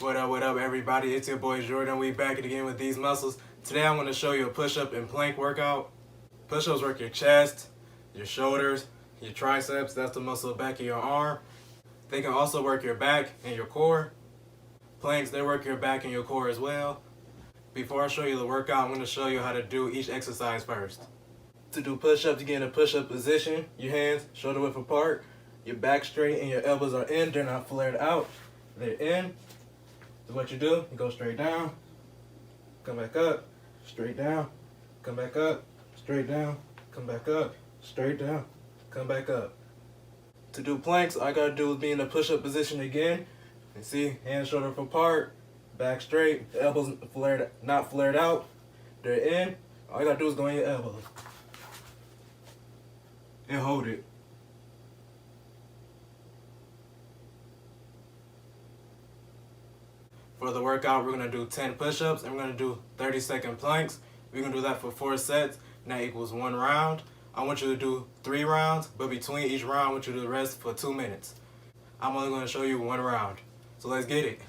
What up, everybody? It's your boy Jordan. We back again with these muscles. Today I'm going to show you a push-up and plank workout. Push-ups work your chest, your shoulders, your triceps. That's the muscle back of your arm. They can also work your back and your core. Planks, they work your back and your core as well. Before I show you the workout, I'm going to show you how to do each exercise first. To do push-ups, you get in a push-up position. Your hands shoulder width apart. Your back straight and your elbows are in. They're not flared out. They're in. So what you do, you go straight down, come back up, straight down, come back up, straight down, come back up, straight down, come back up. To do planks, all I gotta do is be in the push-up position again. And see, hands shoulder width apart, back straight, the elbows not flared out. They're in. All you gotta do is go in your elbows and hold it. For the workout, we're going to do 10 push-ups and we're going to do 30-second planks. We're going to do that for 4 sets, and that equals 1 round. I want you to do 3 rounds, but between each round, I want you to rest for 2 minutes. I'm only going to show you 1 round. So let's get it.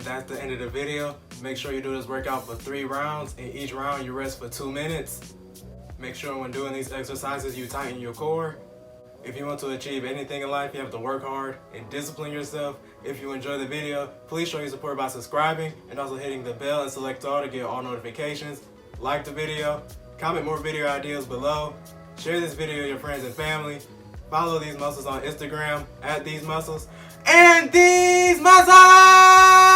That's the end of the video. Make sure you do this workout for 3 rounds, and each round you rest for 2 minutes. Make sure when doing these exercises you tighten your core. If you want to achieve anything in life, you have to work hard and discipline yourself. If you enjoy the video, please show your support by subscribing and also hitting the bell and select all to get all notifications. Like the video, comment more video ideas below, share this video with your friends and family. Follow These Muscles on Instagram @TheseMuscles and These Muscles!